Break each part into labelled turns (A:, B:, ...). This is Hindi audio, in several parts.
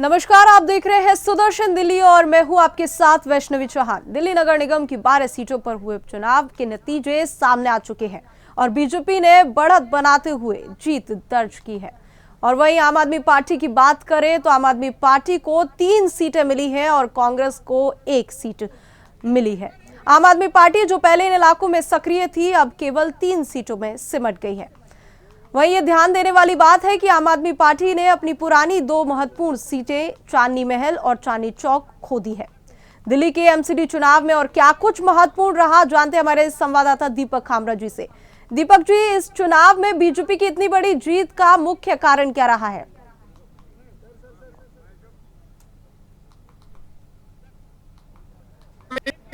A: नमस्कार, आप देख रहे हैं सुदर्शन दिल्ली और मैं हूं आपके साथ वैष्णवी चौहान। दिल्ली नगर निगम की 12 सीटों पर हुए उपचुनाव के नतीजे सामने आ चुके हैं और बीजेपी ने बढ़त बनाते हुए जीत दर्ज की है। और वहीं आम आदमी पार्टी की बात करें तो आम आदमी पार्टी को 3 सीटें मिली हैं और कांग्रेस को 1 सीट मिली है। आम आदमी पार्टी जो पहले इन इलाकों में सक्रिय थी, अब केवल 3 सीटों में सिमट गई है। वहीं ये ध्यान देने वाली बात है कि आम आदमी पार्टी ने अपनी पुरानी 2 महत्वपूर्ण सीटें चांदनी महल और चांदनी चौक खो दी है। दिल्ली के एमसीडी चुनाव में और क्या कुछ महत्वपूर्ण रहा, जानते हैं हमारे संवाददाता दीपक खामरा जी से। दीपक जी, इस चुनाव में बीजेपी की इतनी बड़ी जीत का मुख्य कारण क्या रहा है?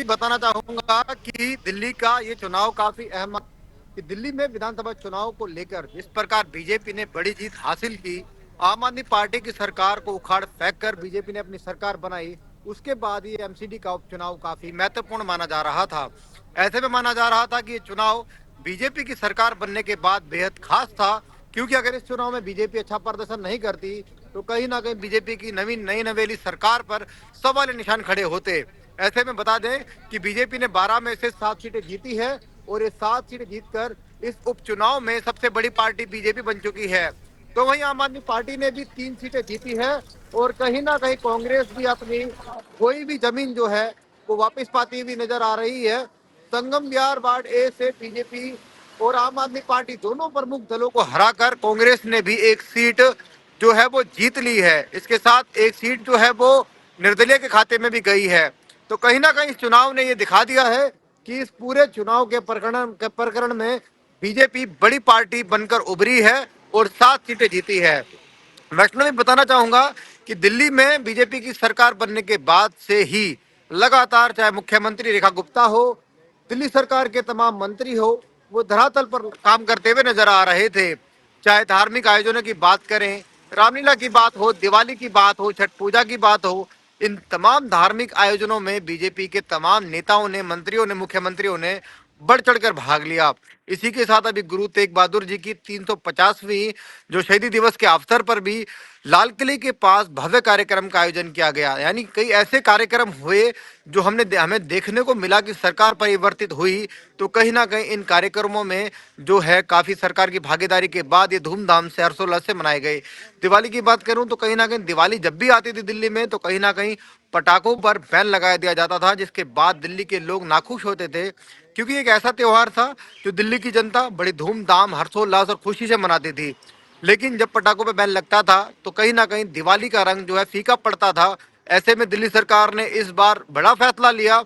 B: बताना चाहूंगा कि दिल्ली का ये चुनाव काफी अहम कि दिल्ली में विधानसभा चुनाव को लेकर जिस प्रकार बीजेपी ने बड़ी जीत हासिल की, आम आदमी पार्टी की सरकार को उखाड़ फेंक कर बीजेपी ने अपनी सरकार बनाई। उसके बाद ये एमसीडी का उपचुनाव काफी महत्वपूर्ण माना जा रहा था। ऐसे में माना जा रहा था कि ये चुनाव बीजेपी की सरकार बनने के बाद बेहद खास था, क्योंकि अगर इस चुनाव में बीजेपी अच्छा प्रदर्शन नहीं करती तो कहीं ना कहीं बीजेपी की नई नवेली सरकार पर सवाल निशान खड़े होते। ऐसे में बता दें कि बीजेपी ने 12 में से 7 सीटें जीती है और ये 7 सीटें जीतकर इस उपचुनाव में सबसे बड़ी पार्टी बीजेपी बन चुकी है। तो वहीं आम आदमी पार्टी ने भी 3 सीटें जीती है और कहीं ना कहीं कांग्रेस भी अपनी कोई भी जमीन जो है वो वापस पाती हुई नजर आ रही है। संगम विहार वार्ड ए से बीजेपी और आम आदमी पार्टी दोनों प्रमुख दलों को हराकर कांग्रेस ने भी एक सीट जो है वो जीत ली है। इसके साथ एक सीट जो है वो निर्दलीय के खाते में भी गई है। तो कहीं ना कहीं इस चुनाव ने ये दिखा दिया है कि इस पूरे चुनाव के प्रकरण में बीजेपी बड़ी पार्टी बनकर उभरी है और 7 सीटें जीती है। वैष्णवी, बताना चाहूंगा कि दिल्ली में बीजेपी की सरकार बनने के बाद से ही लगातार चाहे मुख्यमंत्री रेखा गुप्ता हो, दिल्ली सरकार के तमाम मंत्री हो, वो धरातल पर काम करते हुए नजर आ रहे थे। चाहे धार्मिक आयोजनों की बात करें, रामलीला की बात हो, दिवाली की बात हो, छठ पूजा की बात हो, इन तमाम धार्मिक आयोजनों में बीजेपी के तमाम नेताओं ने, मंत्रियों ने, मुख्यमंत्रियों ने बढ़ चढ़कर भाग लिया। इसी के साथ अभी गुरु तेग बहादुर जी की 350वीं जो शहीदी दिवस के अवसर पर भी लाल किले के पास भव्य कार्यक्रम का आयोजन किया गया। यानी कई ऐसे कार्यक्रम हुए जो हमें देखने को मिला कि सरकार परिवर्तित हुई, तो कहीं ना कहीं इन कार्यक्रमों में जो है काफी सरकार की भागीदारी के बाद ये धूमधाम से हर्षोल्लास से मनाए गए। दिवाली की बात करूं तो कहीं ना कहीं दिवाली जब भी आती थी दिल्ली में तो कहीं ना कहीं पटाखों पर बैन लगाया दिया जाता था, जिसके बाद दिल्ली के लोग नाखुश होते थे, क्योंकि एक ऐसा त्योहार था जो दिल्ली की जनता बड़ी धूमधाम, हर्षोल्लास और खुशी से मनाती थी। लेकिन जब पटाखों पे बैन लगता था तो कहीं ना कहीं दिवाली का रंग जो है फीका पड़ता था। ऐसे में दिल्ली सरकार ने इस बार बड़ा फैसला लिया।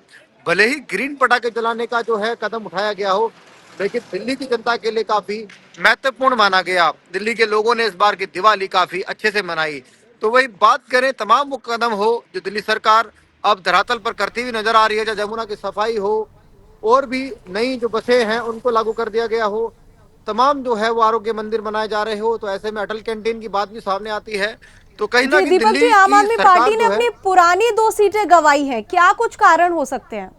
B: भले ही ग्रीन पटाखे जलाने का जो है कदम उठाया गया हो, लेकिन दिल्ली की जनता के लिए काफी महत्वपूर्ण माना गया। दिल्ली के लोगों ने इस बार की दिवाली काफी अच्छे से मनाई। तो वही बात करें, तमाम वो कदम हो जो दिल्ली सरकार अब धरातल पर करती हुई नजर आ रही है, चाहे जमुना की सफाई हो और भी नई जो बसें हैं उनको लागू कर दिया गया हो, तमाम जो है वो आरोग्य मंदिर बनाए जा रहे हो, तो ऐसे में अटल कैंटीन की बात भी सामने आती है। तो कहीं ना
A: जी
B: कहीं
A: दीपक जी,
B: दिल्ली
A: आम
B: की
A: आदमी
B: सरकार
A: पार्टी ने
B: जो है,
A: अपनी पुरानी 2 सीटें गंवाई हैं, क्या कुछ कारण हो सकते हैं?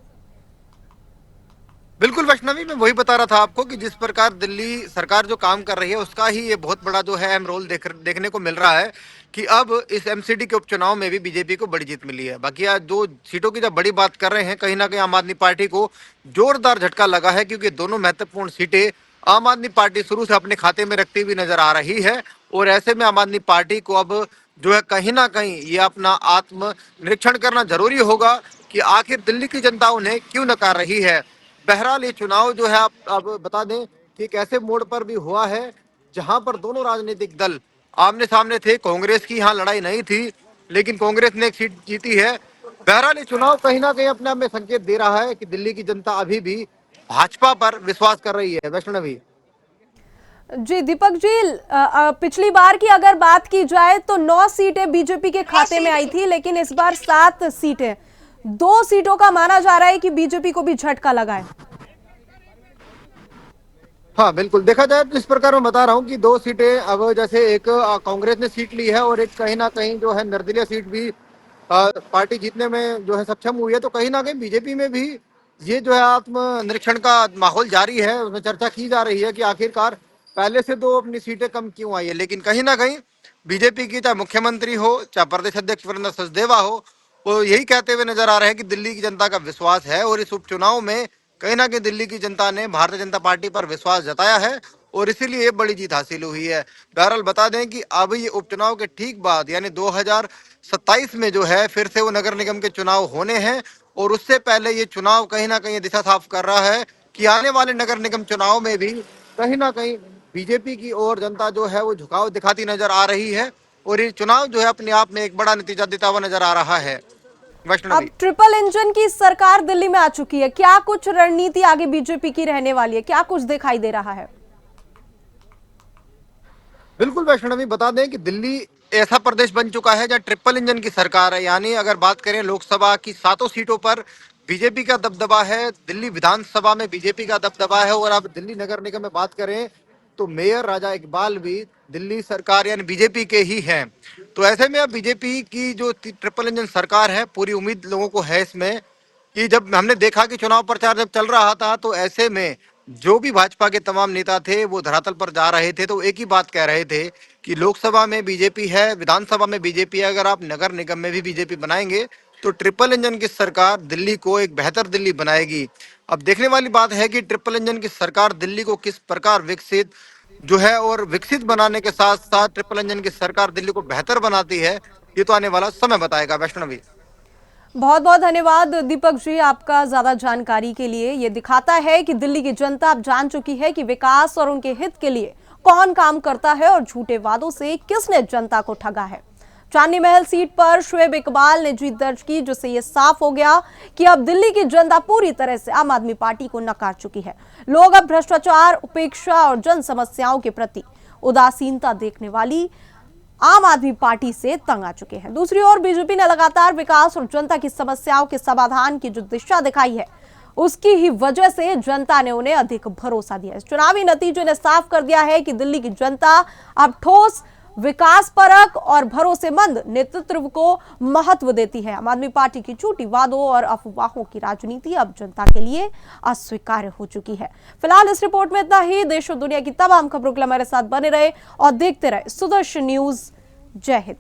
B: बिल्कुल वैष्णवी, मैं वही बता रहा था आपको कि जिस प्रकार दिल्ली सरकार जो काम कर रही है उसका ही ये बहुत बड़ा जो है अहम रोल देखने को मिल रहा है कि अब इस एमसीडी के उपचुनाव में भी बीजेपी को बड़ी जीत मिली है। बाकी आज 2 सीटों की जब बड़ी बात कर रहे हैं, कहीं ना कहीं आम आदमी पार्टी को जोरदार झटका लगा है, क्योंकि दोनों महत्वपूर्ण सीटें आम आदमी पार्टी शुरू से अपने खाते में रखती हुई नजर आ रही है। और ऐसे में आम आदमी पार्टी को अब जो है कहीं ना कहीं ये अपना आत्म निरीक्षण करना जरूरी होगा कि आखिर दिल्ली की जनता उन्हें क्यों नकार रही है। बहरहाल ये चुनाव जो है आप अब बता दें कि एक ऐसे मोड़ पर भी हुआ है जहां पर दोनों राजनीतिक दल आमने सामने थे। कांग्रेस की यहाँ लड़ाई नहीं थी, लेकिन कांग्रेस ने एक सीट जीती है। बहरहाल ये चुनाव कहीं ना कहीं अपने आप में संकेत दे रहा है कि दिल्ली की जनता अभी भी भाजपा पर विश्वास कर रही है। वैष्णवी,
A: जी दीपक जी, पिछली बार की अगर बात की जाए तो 9 सीटें बीजेपी के खाते में आई थी, लेकिन इस बार 7 सीटें, 2 सीटों का माना जा रहा है कि बीजेपी को भी झटका लगा है।
B: हाँ बिल्कुल, देखा जाए तो इस प्रकार मैं बता रहा हूँ कि 2 सीटें अब जैसे एक कांग्रेस ने सीट ली है और एक कहीं ना कहीं जो है निर्दलीय सीट भी पार्टी जीतने में जो है सक्षम हुई है। तो कहीं ना कहीं बीजेपी में भी ये जो है आत्म निरीक्षण का माहौल जारी है, उसमें चर्चा की जा रही है कि आखिरकार पहले से दो अपनी सीटें कम क्यों आई है, लेकिन कहीं ना कहीं बीजेपी की चाहे मुख्यमंत्री हो चाहे प्रदेश अध्यक्ष वीरेंद्र सचदेवा हो, वो यही कहते हुए नजर आ रहे हैं कि दिल्ली की जनता का विश्वास है और इस उपचुनाव में कहीं ना कहीं दिल्ली की जनता ने भारतीय जनता पार्टी पर विश्वास जताया है और इसीलिए ये बड़ी जीत हासिल हुई है। बहरहाल बता दें कि अब ये उपचुनाव के ठीक बाद यानी 2027 में जो है फिर से वो नगर निगम के चुनाव होने हैं और उससे पहले ये चुनाव कहीं ना कहीं दिशा साफ कर रहा है कि आने वाले नगर निगम चुनाव में भी कहीं ना कहीं बीजेपी की ओर जनता जो है वो झुकाव दिखाती नजर आ रही है और ये चुनाव जो है अपने आप में एक बड़ा नतीजा देता हुआ नजर आ रहा है।
A: अब
B: वैष्णवी,
A: ट्रिपल इंजन की सरकार दिल्ली में आ चुकी है, क्या कुछ रणनीति आगे बीजेपी की रहने वाली है, क्या कुछ दिखाई दे रहा है?
B: बिल्कुल वैष्णवी, बता दें कि दिल्ली ऐसा प्रदेश बन चुका है जहाँ ट्रिपल इंजन की सरकार है। यानी अगर बात करें लोकसभा की 7 सीटों पर बीजेपी का दबदबा है, दिल्ली विधानसभा में बीजेपी का दबदबा है और अब दिल्ली नगर निगम में बात करें तो मेयर राजा इकबाल भी दिल्ली सरकार यानी बीजेपी के ही हैं। तो ऐसे में अब बीजेपी की जो ट्रिपल इंजन सरकार है, पूरी उम्मीद लोगों को है इसमें कि जब हमने देखा कि चुनाव प्रचार जब चल रहा था तो ऐसे में जो भी भाजपा के तमाम नेता थे वो धरातल पर जा रहे थे तो एक ही बात कह रहे थे कि लोकसभा में बीजेपी है, विधानसभा में बीजेपी है, अगर आप नगर निगम में भी बीजेपी बनाएंगे तो ट्रिपल इंजन की सरकार दिल्ली को एक बेहतर दिल्ली बनाएगी। अब देखने वाली बात है कि ट्रिपल इंजन की सरकार दिल्ली को किस प्रकार विकसित जो है और विकसित बनाने के साथ साथ ट्रिपल इंजन की सरकार दिल्ली को बेहतर बनाती है, ये तो आने वाला समय बताएगा। वैष्णवी,
A: बहुत बहुत धन्यवाद दीपक जी आपका ज्यादा जानकारी के लिए। ये दिखाता है कि दिल्ली की जनता अब जान चुकी है कि विकास और उनके हित के लिए कौन काम करता है और झूठे वादों से किसने जनता को ठगा है। चांदनी महल सीट पर शुएब इकबाल ने जीत दर्ज की, जिससे यह साफ हो गया कि अब दिल्ली की जनता पूरी तरह से आम आदमी पार्टी को नकार चुकी है। लोग अब भ्रष्टाचार, उपेक्षा और जन समस्याओं के प्रति उदासीनता देखने वाली आम आदमी पार्टी से तंग आ चुके हैं। दूसरी ओर बीजेपी ने लगातार विकास और जनता की समस्याओं के समाधान की जो दिशा दिखाई है, उसकी ही वजह से जनता ने उन्हें अधिक भरोसा दिया। इस चुनावी नतीजे ने साफ कर दिया है कि दिल्ली की जनता अब ठोस, विकास परक और भरोसेमंद नेतृत्व को महत्व देती है। आम आदमी पार्टी की झूठी वादों और अफवाहों की राजनीति अब जनता के लिए अस्वीकार्य हो चुकी है। फिलहाल इस रिपोर्ट में इतना ही। देश और दुनिया की तमाम खबरों के लिए हमारे साथ बने रहे और देखते रहे सुदर्शन न्यूज। जय हिंद।